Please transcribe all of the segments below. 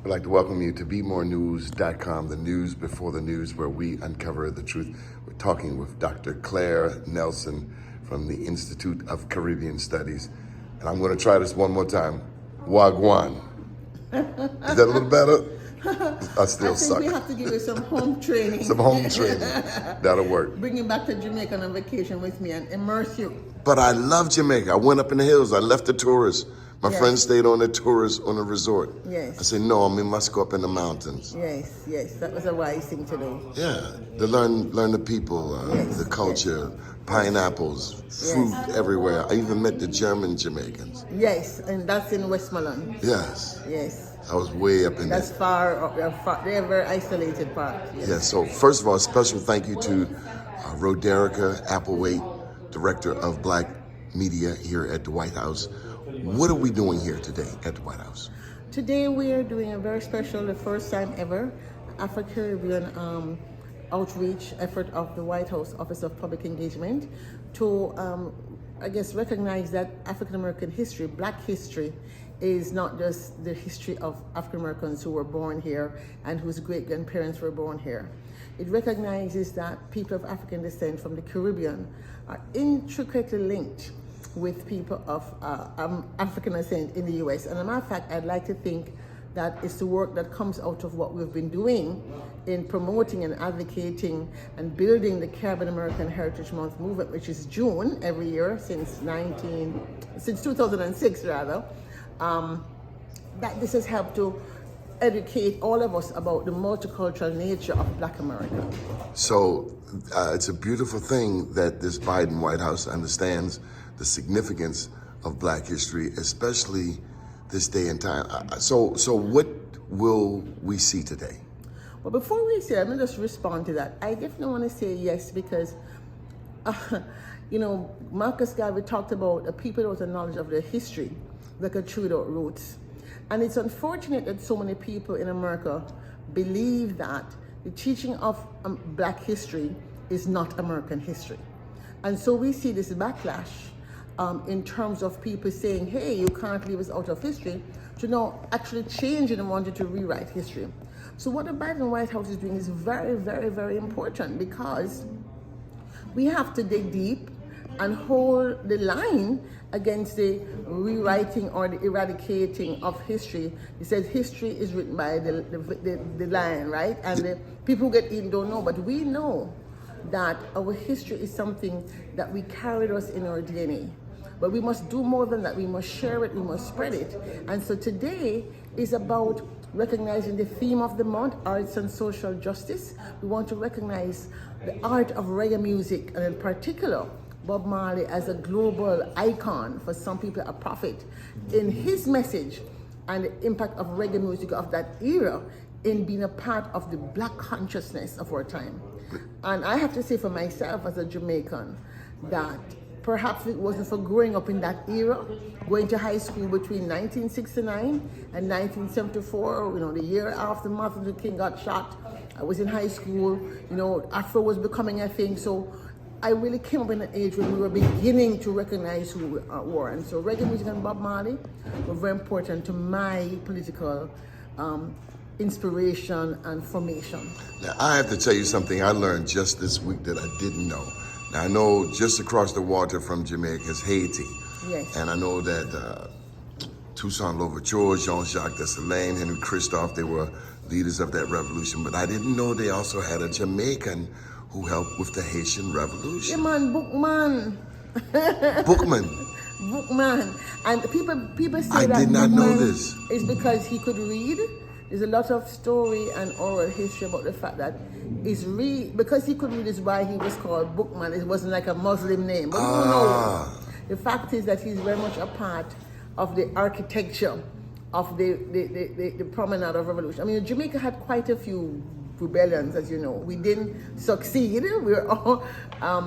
I'd like to welcome you to BeMoreNews.com, the news before the news, where we uncover the truth. We're talking with Dr. Claire Nelson from the Institute of Caribbean Studies. And I'm going to try this one more time. Wagwan. Is that a little better? I still suck. We have to give you some home training. Some home training. That'll work. Bring you back to Jamaica on vacation with me and immerse you. But I love Jamaica. I went up in the hills. I left the tourists. My friend stayed on a resort. Yes. I said, no, we must go up in the mountains. Yes. That was a wise thing to do. Yeah, to learn the people, the culture, pineapples, fruit everywhere. I even met the German Jamaicans. Yes, and that's in Westmoreland. Yes. Yes. I was way up in That's there. far, they're a very isolated part. Yes. Yeah, so first of all, a special thank you to Roderica Applewhite, Director of Black Media here at the White House. What are we doing here today at the White House? Today we are doing a very special, the first time ever, Afro-Caribbean outreach effort of the White House Office of Public Engagement to, recognize that African American history, Black history, is not just the history of African Americans who were born here and whose great-grandparents were born here. It recognizes that people of African descent from the Caribbean are intricately linked with people of African descent in the U.S. And as a matter of fact, I'd like to think that it's the work that comes out of what we've been doing in promoting and advocating and building the Caribbean American Heritage Month movement, which is June every year since 2006 rather, that this has helped to educate all of us about the multicultural nature of Black America. So it's a beautiful thing that this Biden White House understands the significance of Black history, especially this day and time. So what will we see today? Well, before we say, let me just respond to that. I definitely want to say yes because, Marcus Garvey talked about the people without a knowledge of their history, like a tree without roots. And it's unfortunate that so many people in America believe that the teaching of Black history is not American history. And so we see this backlash in terms of people saying, hey, you can't leave us out of history, to now actually changing and wanting to rewrite history. So what the Biden White House is doing is very, very, very important because we have to dig deep and hold the line against the rewriting or the eradicating of history. He says history is written by the lion, right? And the people who get eaten don't know, but we know that our history is something that we carried us in our DNA. But we must do more than that. We must share it, we must spread it. And so today is about recognizing the theme of the month, arts and social justice. We want to recognize the art of reggae music, and in particular, Bob Marley as a global icon, for some people a prophet, in his message and the impact of reggae music of that era in being a part of the Black consciousness of our time. And I have to say for myself as a Jamaican that perhaps it wasn't for growing up in that era, going to high school between 1969 and 1974, the year after Martin Luther King got shot. I was in high school, Afro was becoming a thing. So I really came up in an age when we were beginning to recognize who we were. And so reggae music and Bob Marley were very important to my political inspiration and formation. Now, I have to tell you something I learned just this week that I didn't know. Now, I know just across the water from Jamaica is Haiti. Yes. And I know that Toussaint Louverture, Jean-Jacques Dessalines, Henry Christophe, they were leaders of that revolution. But I didn't know they also had a Jamaican who helped with the Haitian Revolution. Yeah, man, Bookman. Bookman. And people say that I did not know Bookman this. is because he could read. There's a lot of story and oral history about the fact that because he could read is why he was called Bookman. It wasn't like a Muslim name. But who knows? The fact is that he's very much a part of the architecture of the promenade of revolution. I mean, Jamaica had quite a few rebellions, as you know. We didn't succeed. We were all...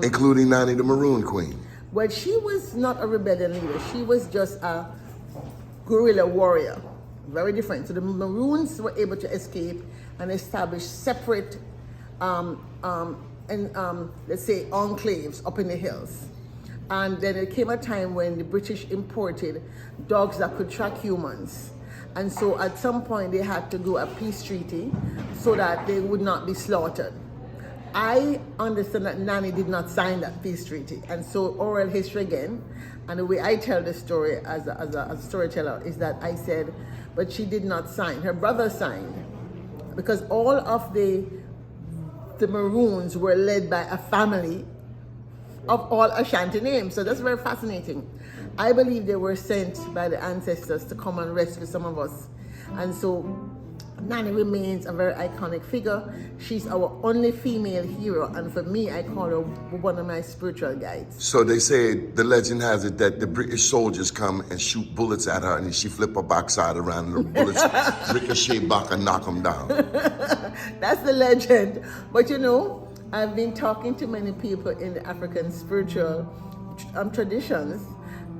including Nani the Maroon Queen. Well, she was not a rebellion leader. She was just a guerrilla warrior. Very different. So the Maroons were able to escape and establish separate, let's say, enclaves up in the hills. And then it came a time when the British imported dogs that could track humans. And so at some point they had to do a peace treaty so that they would not be slaughtered. I understand that Nanny did not sign that peace treaty. And so oral history again, and the way I tell the story as a storyteller is that I said, but she did not sign. Her brother signed, because all of the Maroons were led by a family of all Ashanti names. So that's very fascinating. I believe they were sent by the ancestors to come and rescue some of us. And so Nanny remains a very iconic figure. She's our only female hero, and for me, I call her one of my spiritual guides. So they say, the legend has it that the British soldiers come and shoot bullets at her, and she flip her backside around, and the bullets ricochet back and knock them down. That's the legend. But you know, I've been talking to many people in the African spiritual traditions,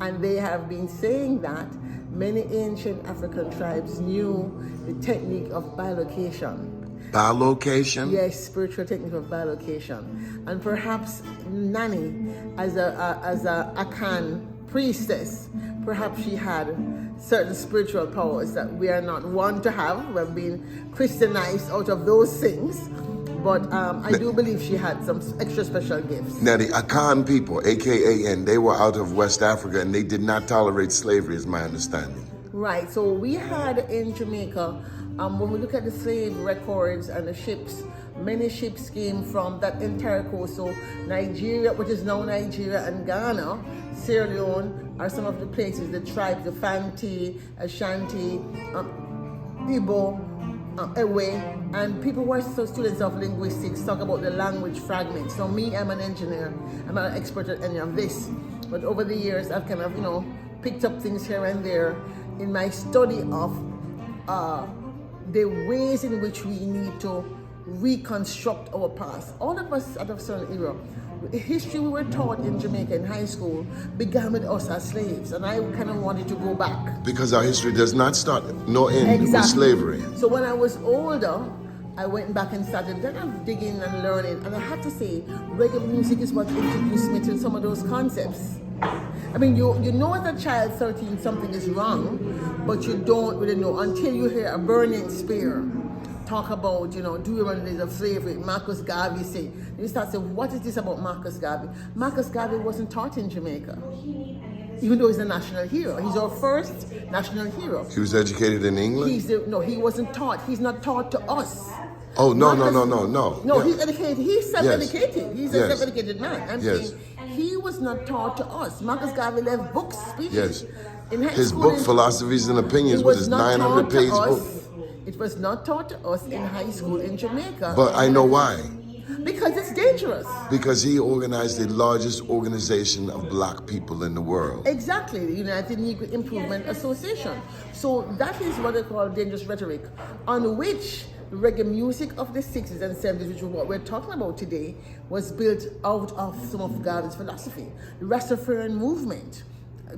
and they have been saying that many ancient African tribes knew the technique of bilocation. Bilocation? Yes, spiritual technique of bilocation. And perhaps Nanny, as a Akan priestess, perhaps she had certain spiritual powers that we are not wont to have. We've been Christianized out of those things. But I do believe she had some extra special gifts. Now, the Akan people, AKAN, they were out of West Africa, and they did not tolerate slavery, is my understanding. Right. So we had in Jamaica, when we look at the slave records and the ships, many ships came from that entire coast. So Nigeria, which is now Nigeria, and Ghana, Sierra Leone are some of the places, the tribes, the Fanti, Ashanti, Igbo, Ewe, and people who are students of linguistics talk about the language fragments. So me, I'm an engineer. I'm not an expert at any of this. But over the years, I've kind of, picked up things here and there in my study of the ways in which we need to reconstruct our past. All of us at a certain era, the history we were taught in Jamaica in high school began with us as slaves, and I kind of wanted to go back. Because our history does not start nor end with slavery. So when I was older, I went back and started digging and learning, and I have to say, reggae music is what introduced me to some of those concepts. I mean, you know as a child 13 something is wrong, but you don't really know until you hear a burning spear talk about, do you remember the days of slavery? Marcus Garvey say, you start saying, what is this about Marcus Garvey? Marcus Garvey wasn't taught in Jamaica, even though he's a national hero. He's our first national hero. He was educated in England? No, he wasn't taught. He's not taught to us. Oh, no. No, Yeah. He's educated. He's self-educated. Yes. He's a self-educated man. I'm saying he was not taught to us. Marcus Garvey left books, speeches. Yes. In his book, Philosophies and Opinions, was his 900-page book. It was not taught to us in high school in Jamaica. But I know why. Because it's dangerous. Because he organized the largest organization of black people in the world. Exactly, the United Negro Improvement Association. So that is what they call dangerous rhetoric, on which the reggae music of the 60s and 70s, which is what we're talking about today, was built out of some of Garvey's philosophy. The Rastafarian movement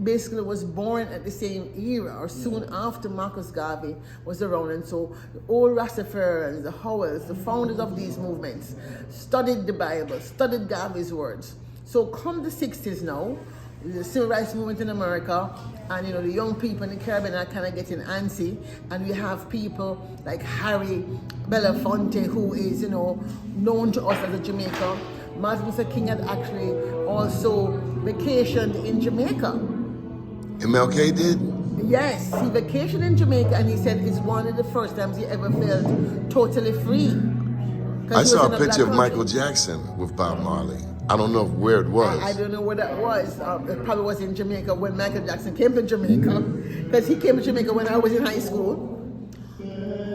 basically was born at the same era or soon after Marcus Garvey was around, and so the old Rastafarians, the Howells, the founders of these movements studied the Bible, studied Garvey's words. So come the 60s now, the civil rights movement in America, and the young people in the Caribbean are kind of getting antsy, and we have people like Harry Belafonte, who is known to us as a Jamaica. Martin Luther King had actually also vacationed in Jamaica. MLK did? Yes, he vacationed in Jamaica, and he said it's one of the first times he ever felt totally free. I saw a picture of Michael Jackson with Bob Marley. I don't know where it was. I don't know where that was. It probably was in Jamaica when Michael Jackson came to Jamaica, because he came to Jamaica when I was in high school.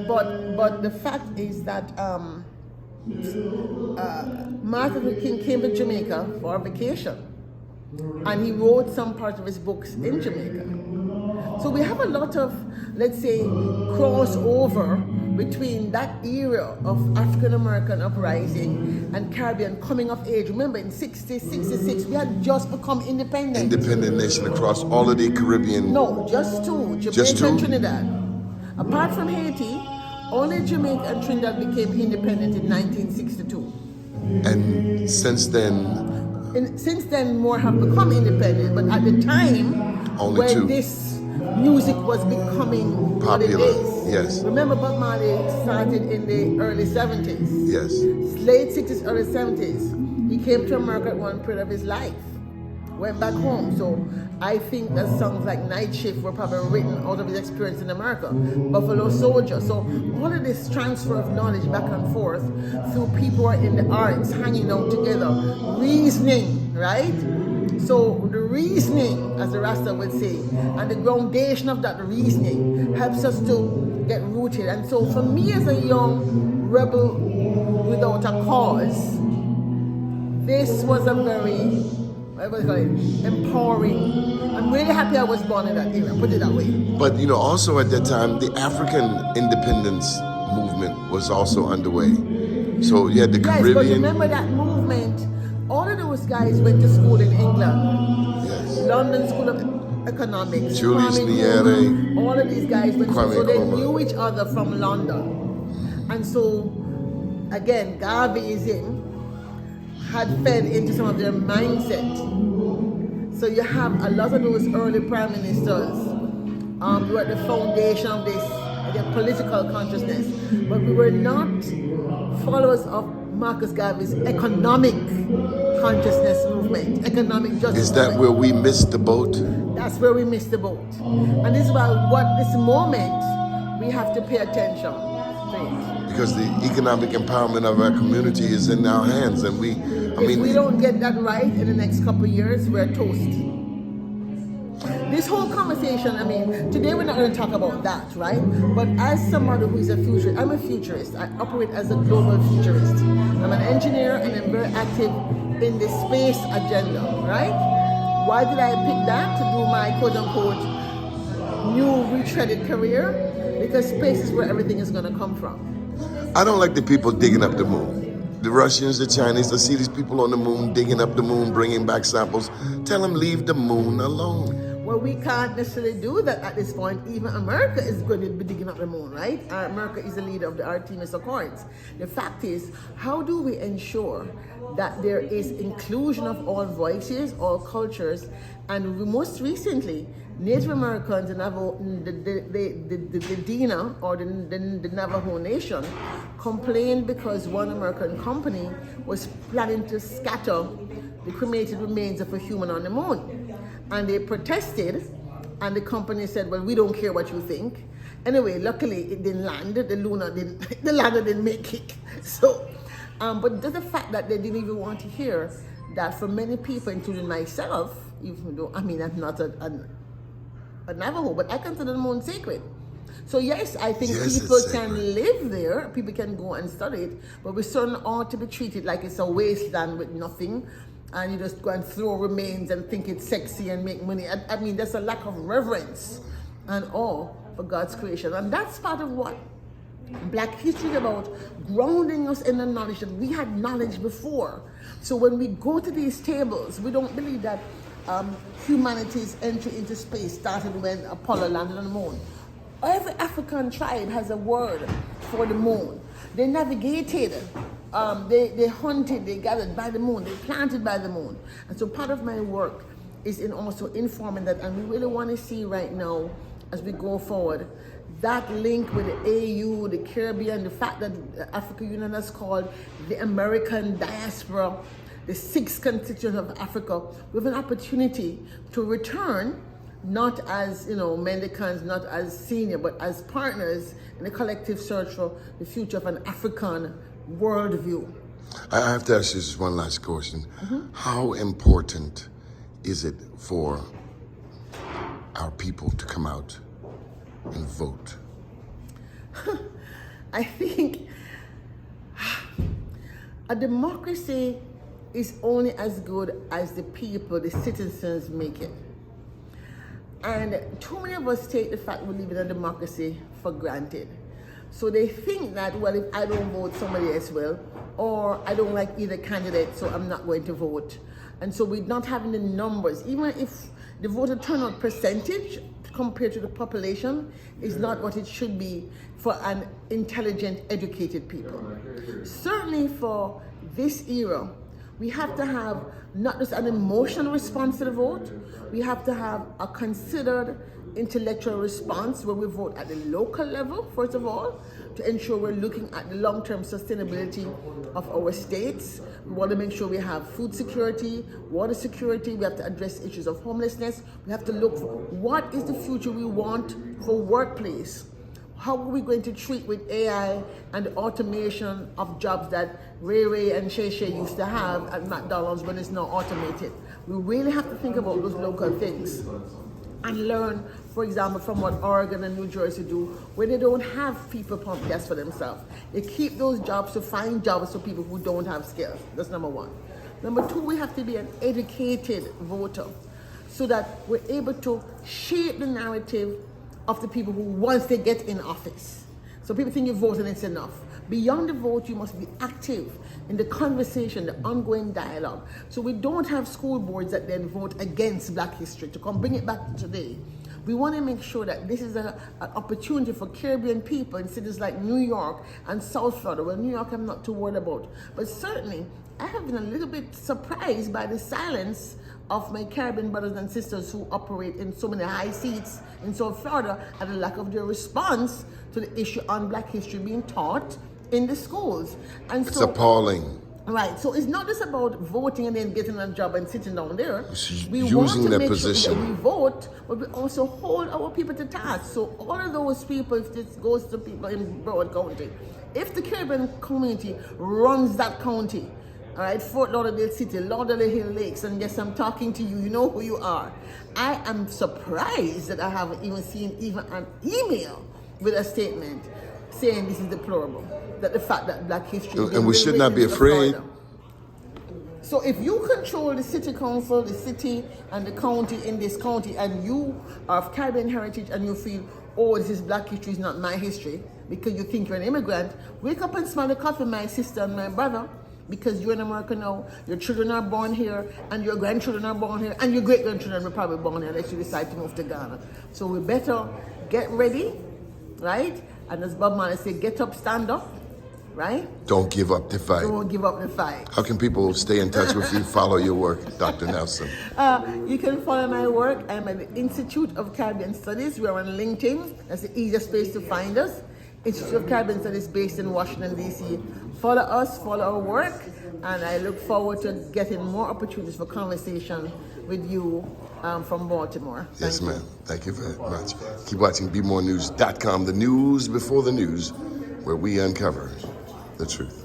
But the fact is that Martin Luther King came to Jamaica for a vacation, and he wrote some part of his books in Jamaica. So we have a lot of, let's say, crossover between that era of African American uprising and Caribbean coming of age. Remember, in 66, we had just become independent. Independent nation across all of the Caribbean. No, just two, Jamaica and Trinidad. Apart from Haiti, only Jamaica and Trinidad became independent in 1962. And since then, more have become independent, but at the time only two. this music was becoming what it Popular, is. yes. Remember, Bob Marley started in the early 70s. Yes. Late 60s, early 70s. He came to America at one period of his life. Went back home. So I think that songs like Night Shift were probably written out of his experience in America. Buffalo Soldier. So all of this transfer of knowledge back and forth through people who are in the arts, hanging out together, reasoning, right? So the reasoning, as the Rasta would say, and the foundation of that reasoning helps us to get rooted. And so for me as a young rebel without a cause, this was a very empowering. I'm really happy I was born in that era, put it that way. But you know, also at that time, the African independence movement was also underway. So you had the Yes, Caribbean. but remember that movement, all of those guys went to school in England. Yes. London School of Economics. Julius Kwame Nyerere. Nkrumah, all of these guys went to Kwame school, so they Nkrumah. knew each other from London. And so, again, Garveyism had fed into some of their mindset. So you have a lot of those early prime ministers who were at the foundation of this, their political consciousness. But we were not followers of Marcus Garvey's economic consciousness movement, economic justice Is that movement. where we missed the boat? That's where we missed the boat. And this is why this moment we have to pay attention to it. Because the economic empowerment of our community is in our hands, and If we don't get that right in the next couple of years, we're toast. This whole conversation, I mean, today we're not going to talk about that, right? But as somebody who is a futurist, I'm a futurist. I operate as a global futurist. I'm an engineer and I'm very active in the space agenda, right? Why did I pick that to do my quote-unquote new retreaded career? Because space is where everything is going to come from. I don't like the people digging up the moon. The Russians, the Chinese, I see these people on the moon, digging up the moon, bringing back samples. Tell them leave the moon alone. Well, we can't necessarily do that at this point. Even America is going to be digging up the moon, right? America is the leader of the Artemis Accords. The fact is, how do we ensure that there is inclusion of all voices, all cultures, and most recently, Native Americans and the Dina, or the Navajo Nation, complained because one American company was planning to scatter the cremated remains of a human on the moon. And they protested, and the company said, well, we don't care what you think. Anyway, luckily it didn't land, the lander didn't make it. So, but just the fact that they didn't even want to hear that for many people, including myself, even though, I mean, I'm not a Navajo, but I consider the moon sacred. So yes, I think people can live there, people can go and study it, but we certainly ought to be treated like it's a wasteland with nothing, and you just go and throw remains and think it's sexy and make money. I mean, there's a lack of reverence and awe for God's creation. And that's part of what Black history is about, grounding us in the knowledge that we had knowledge before. So when we go to these tables, we don't believe that humanity's entry into space started when Apollo landed on the moon. Every African tribe has a word for the moon. They navigated, they hunted, they gathered by the moon, they planted by the moon. And so part of my work is in also informing that, and we really want to see right now as we go forward, that link with the AU, the Caribbean, the fact that the African Union has called the American diaspora, the sixth constituent of Africa, we have an opportunity to return, not as, mendicants, not as senior, but as partners in a collective search for the future of an African worldview. I have to ask you just one last question. How important is it for our people to come out and vote? I think a democracy is only as good as the people, the citizens, make it. And too many of us take the fact we live in a democracy for granted. So they think that, well, if I don't vote, somebody else will, or I don't like either candidate, so I'm not going to vote. And so we're not having the numbers, even if the voter turnout percentage compared to the population is not what it should be for an intelligent, educated people. Certainly for this era, we have to have not just an emotional response to the vote, we have to have a considered, intellectual response where we vote at the local level, first of all, to ensure we're looking at the long-term sustainability of our states. We want to make sure we have food security, water security. We have to address issues of homelessness. We have to look for what is the future we want for workplace. How are we going to treat with AI and the automation of jobs that Ray and Shay used to have at McDonald's when it's now automated? We really have to think about those local things and learn, for example, from what Oregon and New Jersey do, where they don't have people pump gas for themselves. They keep those jobs to find jobs for people who don't have skills. That's number one. Number two, we have to be an educated voter so that we're able to shape the narrative of the people who, once they get in office. So people think you vote and it's enough. Beyond the vote, you must be active in the conversation, the ongoing dialogue. So we don't have school boards that then vote against Black history. To come bring it back to today, we want to make sure that this is an opportunity for Caribbean people in cities like New York and South Florida. Well, New York I'm not too worried about. But certainly, I have been a little bit surprised by the silence of my Caribbean brothers and sisters who operate in so many high seats in South Florida and the lack of their response to the issue on Black history being taught in the schools. And it's appalling. Right, so it's not just about voting and then getting a job and sitting down there. We using want to their make position. Sure that we vote, but we also hold our people to task. So all of those people, if this goes to people in Broward County, if the Caribbean community runs that county, all right, Fort Lauderdale City, Lauderdale Lakes, and yes, I'm talking to you, you know who you are. I am surprised that I haven't even seen even an email with a statement saying this is deplorable, that the fact that Black history... And we should not be afraid. So if you control the city council, the city and the county in this county, and you are of Caribbean heritage and you feel, oh, this is Black history, is not my history, because you think you're an immigrant, wake up and smell the coffee, my sister and my brother, because you're in America now, your children are born here, and your grandchildren are born here, and your great-grandchildren are probably born here unless you decide to move to Ghana. So we better get ready, right? And as Bob Marley said, get up, stand up, right? Don't give up the fight. Don't give up the fight. How can people stay in touch with you, follow your work, Dr. Nelson? You can follow my work. I'm at the Institute of Caribbean Studies. We're on LinkedIn. That's the easiest place to find us. Institute of Caribbean Studies based in Washington, D.C. Follow us, follow our work, and I look forward to getting more opportunities for conversation with you from Baltimore. Yes, ma'am. Thank you very much. Keep watching BeMoreNews.com, the news before the news, where we uncover the truth.